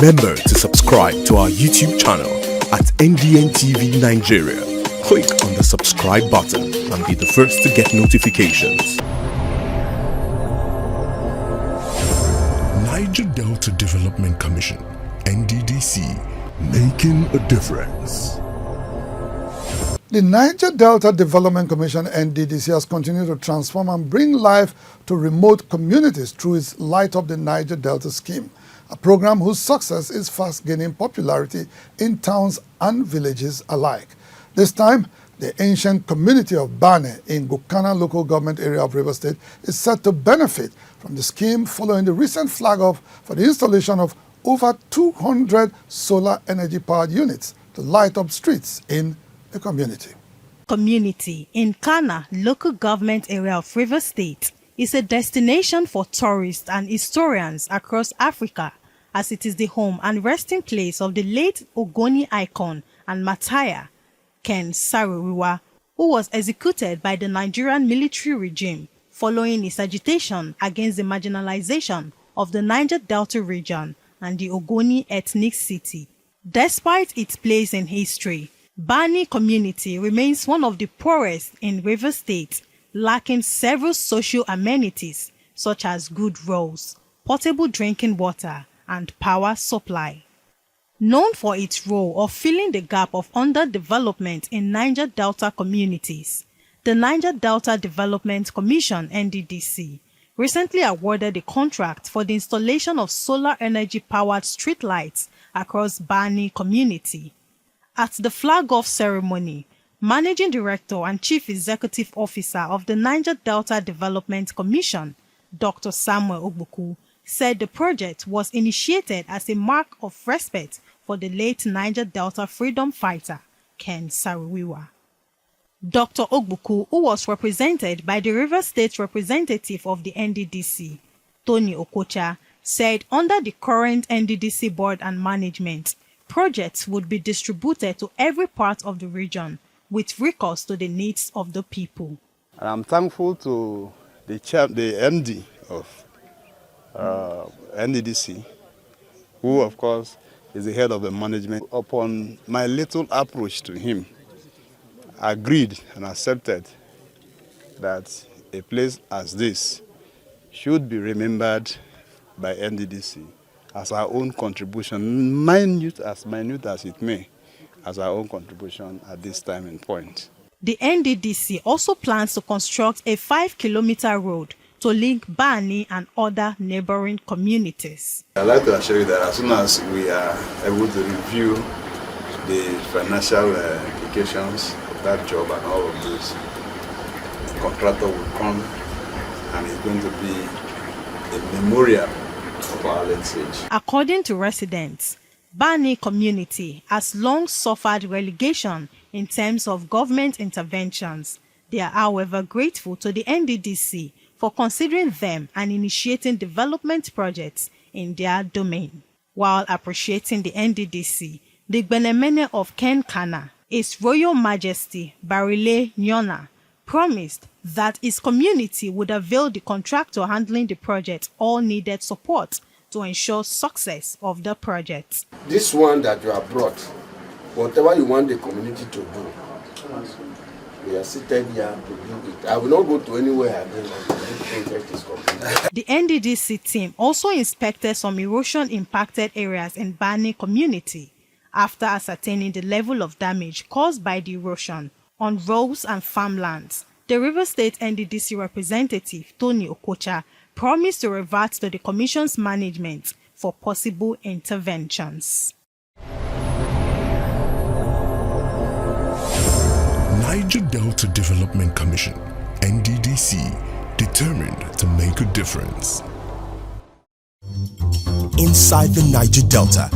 Remember to subscribe to our YouTube channel at NDN Nigeria. Click on the subscribe button and be the first to get notifications. Niger Delta Development Commission, NDDC, making a difference. The Niger Delta Development Commission, NDDC, has continued to transform and bring life to remote communities through its Light Up the Niger Delta scheme, a program whose success is fast gaining popularity in towns and villages alike. This time, the ancient community of Bane in Gukana local government area of Rivers State is set to benefit from the scheme following the recent flag-off for the installation of over 200 solar energy-powered units to light up streets in the community in Kana local government area of Rivers State is a destination for tourists and historians across Africa, as it is the home and resting place of the late Ogoni icon and martyr Ken Saro-Wiwa'S, who was executed by the Nigerian military regime following his agitation against the marginalization of the Niger Delta region and the Ogoni ethnic city. Despite its place in history, Bani community remains one of the poorest in Rivers State, lacking several social amenities such as good roads, potable drinking water, and power supply. Known for its role of filling the gap of underdevelopment in Niger Delta communities, the Niger Delta Development Commission (NDDC) recently awarded a contract for the installation of solar energy-powered streetlights across Bani community. At the flag-off ceremony, Managing Director and Chief Executive Officer of the Niger Delta Development Commission, Dr. Samuel Ogbuku, said the project was initiated as a mark of respect for the late Niger Delta freedom fighter, Ken Saro-Wiwa'S. Dr. Ogbuku, who was represented by the Rivers State representative of the NDDC, Tony Okocha, said under the current NDDC board and management, projects would be distributed to every part of the region with recourse to the needs of the people. And I'm thankful to the MD of NDDC, who of course is the head of the management. Upon my little approach to him, agreed and accepted that a place as this should be remembered by NDDC as our own contribution, minute as it may, as our own contribution at this time and point. The NDDC also plans to construct a 5-kilometer road to link Bani and other neighboring communities. I'd like to assure you that as soon as we are able to review the financial implications of that job and all of this, the contractor will come and it's going to be a memorial of our late sage. According to residents, Bani community has long suffered relegation in terms of government interventions. They are, however, grateful to the NDDC for considering them and initiating development projects in their domain. While appreciating the NDDC, the Gbenemene of Ken Kana, His Royal Majesty Barile Nyona, promised that his community would avail the contractor handling the project all needed support to ensure success of the project. This one that you have brought, whatever you want the community to do, we are seated here to do it. I will not go to anywhere again until this project is completed. The NDDC team also inspected some erosion-impacted areas in Bani community after ascertaining the level of damage caused by the erosion on roads and farmlands. The Rivers State NDDC representative, Tony Okocha, promised to revert to the Commission's management for possible interventions. Niger Delta Development Commission, NDDC, determined to make a difference. Inside the Niger Delta,